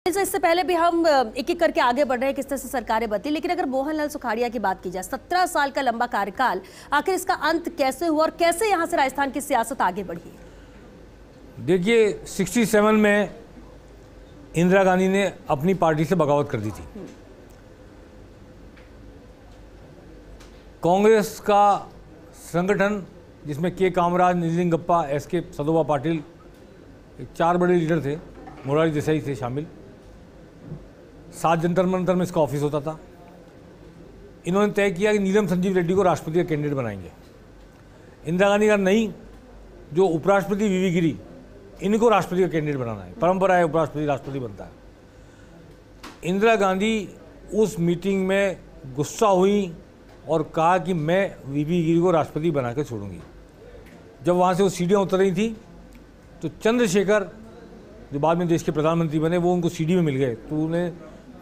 इससे पहले भी हम एक एक करके आगे बढ़ रहे हैं किस तरह से सरकारें बदली, लेकिन अगर मोहनलाल सुखाड़िया की बात की जाए, 17 साल का लंबा कार्यकाल, आखिर इसका अंत कैसे हुआ और कैसे यहां से राजस्थान की सियासत आगे बढ़ी? देखिए, 67 में इंदिरा गांधी ने अपनी पार्टी से बगावत कर दी थी। कांग्रेस का संगठन जिसमें के कामराज, निजलिंगप्पा, एस.के. सदोबा पाटिल, 4 बड़े लीडर थे, मोरारजी देसाई थे शामिल। 7 जंतर मंतर में इसका ऑफिस होता था। इन्होंने तय किया कि नीलम संजीव रेड्डी को राष्ट्रपति का कैंडिडेट बनाएंगे। इंदिरा गांधी का नहीं, जो उपराष्ट्रपति वीवी गिरी, इनको राष्ट्रपति का कैंडिडेट बनाना है। परंपरा है, उपराष्ट्रपति राष्ट्रपति बनता है। इंदिरा गांधी उस मीटिंग में गुस्सा हुई और कहा कि मैं वीवी गिरी को राष्ट्रपति बना के छोड़ूंगी। जब वहाँ से वो सीढ़ियाँ उतर रही थी तो चंद्रशेखर, जो बाद में देश के प्रधानमंत्री बने, वो उनको सीढ़ी में मिल गए। तो उन्हें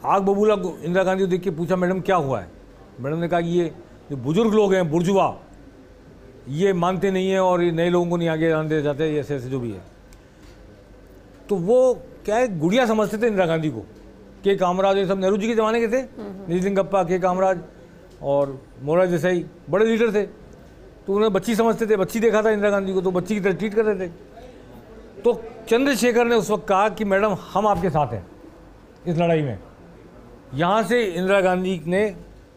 आग बबूला इंदिरा गांधी को देख के पूछा, मैडम क्या हुआ है? मैडम ने कहा कि ये जो बुजुर्ग लोग हैं, बुर्जुआ, ये मानते नहीं हैं और ये नए लोगों को नहीं आगे आने दे जाते, ऐसे ऐसे जो भी है। तो वो क्या है, गुड़िया समझते थे इंदिरा गांधी को। के कामराज, ये सब नेहरू जी के ज़माने के थे। निजलिंगप्पा, के कामराज और मोरारजी देसाई बड़े लीडर थे, तो उन्हें बच्ची समझते थे। बच्ची देखा था इंदिरा गांधी को, तो बच्ची की तरह ट्रीट कर रहे थे। तो चंद्रशेखर ने उस वक्त कहा कि मैडम हम आपके साथ हैं इस लड़ाई में। यहाँ से इंदिरा गांधी ने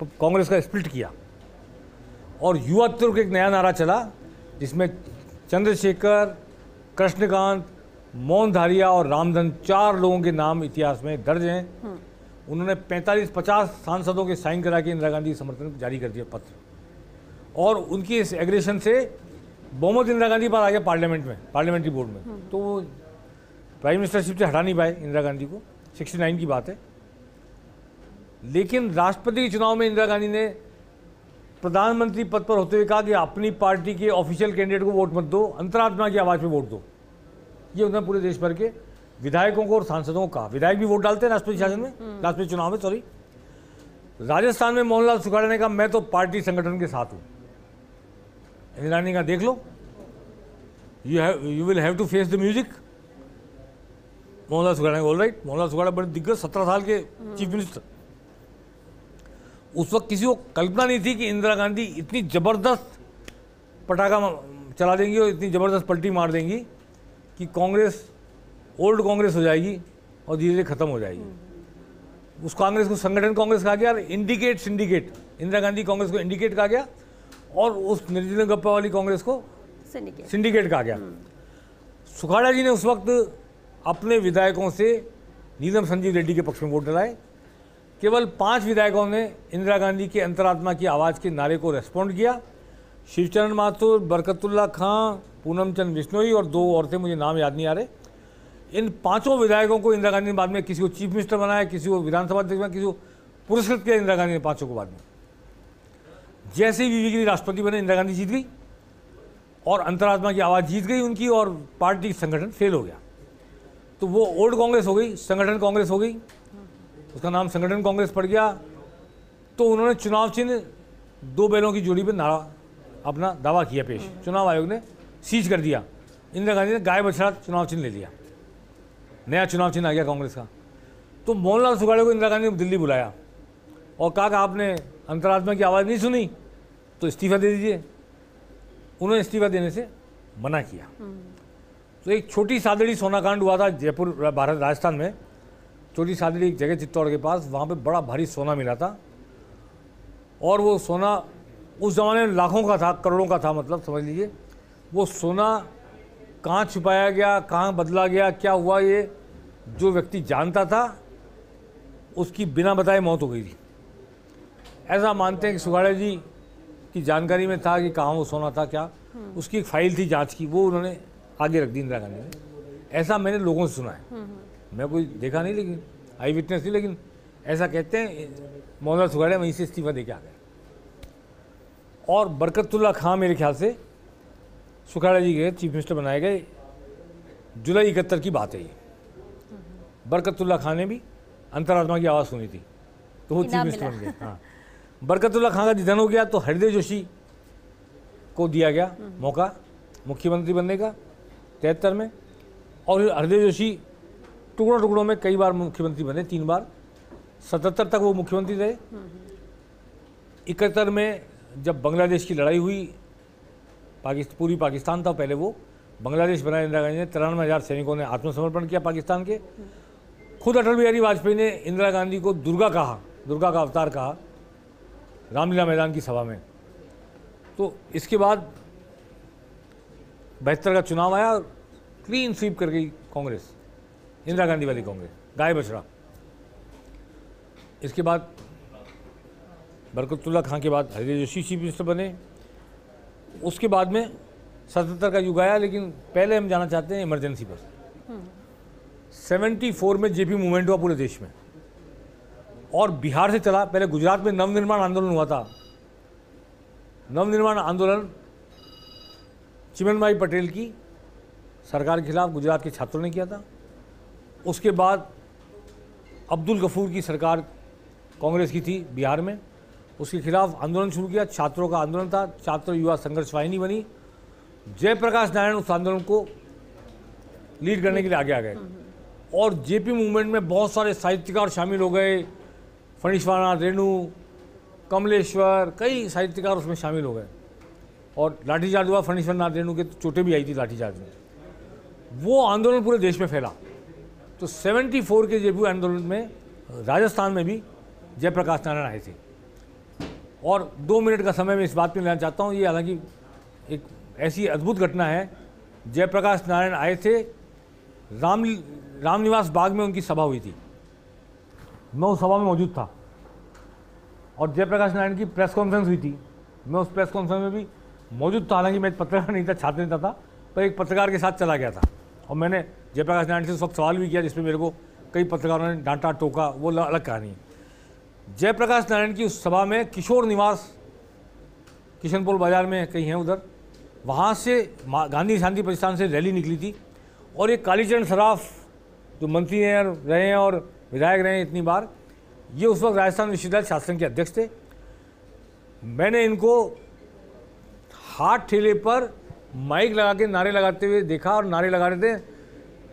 कांग्रेस का स्प्लिट किया और युवा तुर्क एक नया नारा चला, जिसमें चंद्रशेखर, कृष्णकांत, मोहन धारिया और रामधन, 4 लोगों के नाम इतिहास में दर्ज हैं। उन्होंने 45-50 सांसदों के साइन करा के इंदिरा गांधी समर्थन जारी कर दिया पत्र, और उनकी इस एग्रेशन से बहुमत इंदिरा गांधी पर आ गया पार्लियामेंट में, पार्लियामेंट्री बोर्ड में। तो वो प्राइम मिनिस्टरशिप से हटा नहीं पाए इंदिरा गांधी को। 69 की बात है। लेकिन राष्ट्रपति के चुनाव में इंदिरा गांधी ने प्रधानमंत्री पद पर होते हुए कहा कि अपनी पार्टी के ऑफिशियल कैंडिडेट को वोट मत दो, अंतरात्मा की आवाज़ पे वोट दो। ये उन्होंने पूरे देश भर के विधायकों को और सांसदों को कहा। विधायक भी वोट डालते हैं राष्ट्रपति शासन में, राष्ट्रपति चुनाव में, सॉरी। राजस्थान में मोहनलाल सुखाड़िया ने कहा मैं तो पार्टी संगठन के साथ हूँ। इंदिरा गांधी का देख लो, you will have to face the music. Mohanlal Sukhadia all right. Mohanlal Sukhadia बड़े दिग्गज 17 साल के चीफ मिनिस्टर। उस वक्त किसी को कल्पना नहीं थी कि इंदिरा गांधी इतनी ज़बरदस्त पटाखा चला देंगी और इतनी ज़बरदस्त पलटी मार देंगी कि कांग्रेस ओल्ड कांग्रेस हो जाएगी और धीरे धीरे खत्म हो जाएगी। उस कांग्रेस को संगठन कांग्रेस कहा गया और इंडिकेट सिंडिकेट, इंदिरा गांधी कांग्रेस को इंडिकेट कहा गया और उस निजलिंगप्पा वाली कांग्रेस को सिंडिकेट कहा गया। सुखाड़िया जी ने उस वक्त अपने विधायकों से नीलम संजीव रेड्डी के पक्ष में वोट डलाए। केवल 5 विधायकों ने इंदिरा गांधी के अंतरात्मा की आवाज़ के नारे को रेस्पॉन्ड किया। शिवचरण माथुर, बरकतुल्ला खां, पूनम चंद बिश्नोई और 2 औरतें, मुझे नाम याद नहीं आ रहे। इन 5 विधायकों को इंदिरा गांधी ने बाद में किसी को चीफ मिनिस्टर बनाया, किसी को विधानसभा अध्यक्ष बनाया, किसी को पुरस्कृत किया इंदिरा गांधी ने 5 को बाद में। जैसे ही वीवी गिरी राष्ट्रपति बने, इंदिरा गांधी जीत गई और अंतरात्मा की आवाज़ जीत गई उनकी, और पार्टी संगठन फेल हो गया। तो वो ओल्ड कांग्रेस हो गई, संगठन कांग्रेस हो गई, उसका नाम संगठन कांग्रेस पड़ गया। तो उन्होंने चुनाव चिन्ह 2 बैलों की जोड़ी पर नारा अपना दावा किया पेश, चुनाव आयोग ने सीज कर दिया। इंदिरा गांधी ने गाय बछड़ा चुनाव चिन्ह ले लिया, नया चुनाव चिन्ह आ गया कांग्रेस का। तो मोहनलाल सुखाड़िया को इंदिरा गांधी ने दिल्ली बुलाया और कहा कि आपने अंतरात्मा की आवाज़ नहीं सुनी तो इस्तीफा दे दीजिए। उन्होंने इस्तीफा देने से मना किया। तो एक छोटी सादड़ी सोनाकांड हुआ था जयपुर, भारत, राजस्थान में। छोटी सादड़ी एक जगह चित्तौड़ के पास, वहाँ पे बड़ा भारी सोना मिला था और वो सोना उस ज़माने में लाखों का था, करोड़ों का था, मतलब समझ लीजिए। वो सोना कहाँ छुपाया गया, कहाँ बदला गया, क्या हुआ, ये जो व्यक्ति जानता था उसकी बिना बताए मौत हो गई थी। ऐसा मानते हैं कि सुखाड़िया जी की जानकारी में था कि कहाँ वो सोना था, क्या उसकी एक फाइल थी जांच की, वो उन्होंने आगे रख दी इंदिरा गांधी ने। ऐसा मैंने लोगों से सुना है, मैं कोई देखा नहीं, लेकिन आई विटनेस नहीं, लेकिन ऐसा कहते हैं। मोहनलाल सुखाड़िया वहीं से इस्तीफा दे के आ गए। और बरकतुल्ला खां मेरे ख्याल से सुखाड़िया जी के चीफ मिनिस्टर बनाए गए। जुलाई 71 की बात है ये। बरकतुल्ला खां ने भी अंतरात्मा की आवाज़ सुनी थी तो वो चीफ मिनिस्टर बन गए। हाँ, बरकतुल्ला खां का निधन हो गया तो हृदय जोशी को दिया गया मौका मुख्यमंत्री बनने का 73 में, और हृदय जोशी टुकड़ों टुकड़ों में कई बार मुख्यमंत्री बने, 3 बार। 77 तक वो मुख्यमंत्री रहे। 71 में जब बांग्लादेश की लड़ाई हुई, पूरी पाकिस्तान था पहले, वो बांग्लादेश बनाया इंदिरा गांधी ने। 93,000 सैनिकों ने आत्मसमर्पण किया पाकिस्तान के। खुद अटल बिहारी वाजपेयी ने इंदिरा गांधी को दुर्गा कहा, दुर्गा का अवतार कहा रामलीला मैदान की सभा में। तो इसके बाद 72 का चुनाव आया, क्लीन स्वीप कर गई कांग्रेस, इंदिरा गांधी वाली कांग्रेस, गाय बछड़ा। इसके बाद बरकतुल्ला खां के बाद हृदय जोशी चीफ मिनिस्टर बने। उसके बाद में 77 का युग आया, लेकिन पहले हम जाना चाहते हैं इमरजेंसी पर। 74 में जेपी मूवमेंट हुआ पूरे देश में, और बिहार से चला। पहले गुजरात में नवनिर्माण आंदोलन हुआ था। नवनिर्माण आंदोलन चिमनभाई पटेल की सरकार के खिलाफ गुजरात के छात्रों ने किया था। उसके बाद अब्दुल गफूर की सरकार कांग्रेस की थी बिहार में, उसके खिलाफ आंदोलन शुरू किया। छात्रों का आंदोलन था, छात्र युवा संघर्ष वाहिनी बनी। जयप्रकाश नारायण उस आंदोलन को लीड करने के लिए आगे आ गए, और जेपी मूवमेंट में बहुत सारे साहित्यकार शामिल हो गए। फणीश्वरनाथ रेणु, कमलेश्वर, कई साहित्यकार उसमें शामिल हो गए, और लाठीचार्ज हुआ। फणीश्वरनाथ रेणु के चोटें भी आई थी लाठीचार्ज में। वो आंदोलन पूरे देश में फैला। तो 74 के जेपी आंदोलन में राजस्थान में भी जयप्रकाश नारायण आए थे। और 2 मिनट का समय मैं इस बात पे लेना चाहता हूँ। ये हालांकि एक ऐसी अद्भुत घटना है। जयप्रकाश नारायण आए थे, रामनिवास बाग में उनकी सभा हुई थी, मैं उस सभा में मौजूद था। और जयप्रकाश नारायण की प्रेस कॉन्फ्रेंस हुई थी, मैं उस प्रेस कॉन्फ्रेंस में भी मौजूद था। हालांकि मैं पत्रकार नहीं था, छात्र नेता था, पर एक पत्रकार के साथ चला गया था। और मैंने जयप्रकाश नारायण से उस वक्त सवाल भी किया, जिसमें मेरे को कई पत्रकारों ने डांटा टोका, वो अलग कहानी है। जयप्रकाश नारायण की उस सभा में किशोर निवास, किशनपोल बाजार में कहीं है उधर, वहाँ से गांधी शांति प्रतिष्ठान से रैली निकली थी। और एक कालीचरण सराफ जो मंत्री रहे हैं और विधायक रहे हैं इतनी बार, ये उस वक्त राजस्थान विश्वविद्यालय शासन के अध्यक्ष थे। मैंने इनको हाथ ठेले पर माइक लगा के नारे लगाते हुए देखा, और नारे लगा रहे थे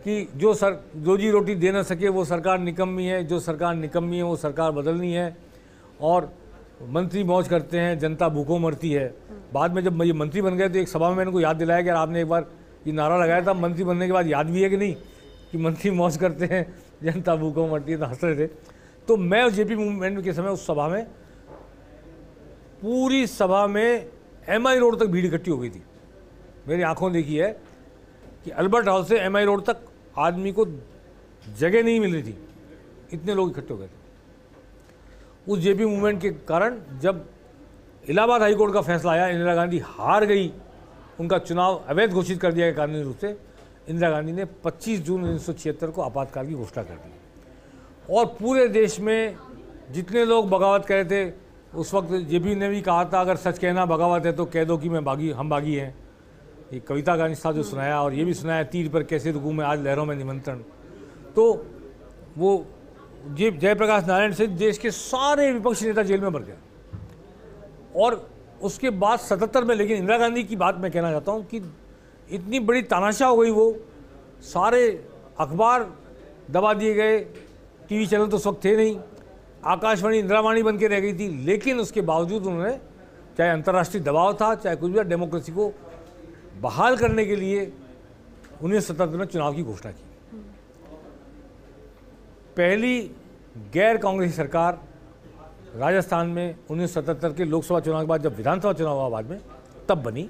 कि जो रोजी रोटी दे न सके वो सरकार निकम्मी है, जो सरकार निकम्मी है वो सरकार बदलनी है, और मंत्री मौज करते हैं, जनता भूखों मरती है। बाद में जब ये मंत्री बन गए तो एक सभा में मैंने को याद दिलाया कि यार आपने एक बार ये नारा लगाया था, मंत्री बनने के बाद याद भी है कि नहीं, कि मंत्री मौज करते हैं, जनता भूखों मरती है, तो हंस रहे थे। तो मैं जेपी मूवमेंट के समय उस सभा में, पूरी सभा में MI रोड तक भीड़ इकट्ठी हो गई थी। मेरी आंखों देखी है कि अल्बर्ट हाउस से MI रोड तक आदमी को जगह नहीं मिल रही थी, इतने लोग इकट्ठे हो गए थे। उस जेपी मूवमेंट के कारण जब इलाहाबाद हाईकोर्ट का फैसला आया, इंदिरा गांधी हार गई, उनका चुनाव अवैध घोषित कर दिया गया कानूनी रूप से, इंदिरा गांधी ने 25 जून 1976 को आपातकाल की घोषणा कर दी। और पूरे देश में जितने लोग बगावत कर रहे थे, उस वक्त जेपी ने भी कहा था अगर सच कहना बगावत है तो कह दो कि हम बागी हैं। ये कविता का हिस्सा जो सुनाया, और ये भी सुनाया तीर पर कैसे रुकूं मैं आज लहरों में निमंत्रण। तो वो जयप्रकाश नारायण से देश के सारे विपक्षी नेता जेल में भर गए। और उसके बाद 77 में, लेकिन इंदिरा गांधी की बात मैं कहना चाहता हूँ कि इतनी बड़ी तानाशाह हो गई, वो सारे अखबार दबा दिए गए, टीवी चैनल तो उस वक्त थे नहीं, आकाशवाणी इंदिरावाणी बन के रह गई थी। लेकिन उसके बावजूद उन्होंने, चाहे अंतर्राष्ट्रीय दबाव था चाहे कुछ भी, डेमोक्रेसी को बहाल करने के लिए 1977 में चुनाव की घोषणा की। पहली गैर कांग्रेसी सरकार राजस्थान में 1977 के लोकसभा चुनाव के बाद, जब विधानसभा चुनाव हुआ बाद में, तब बनी।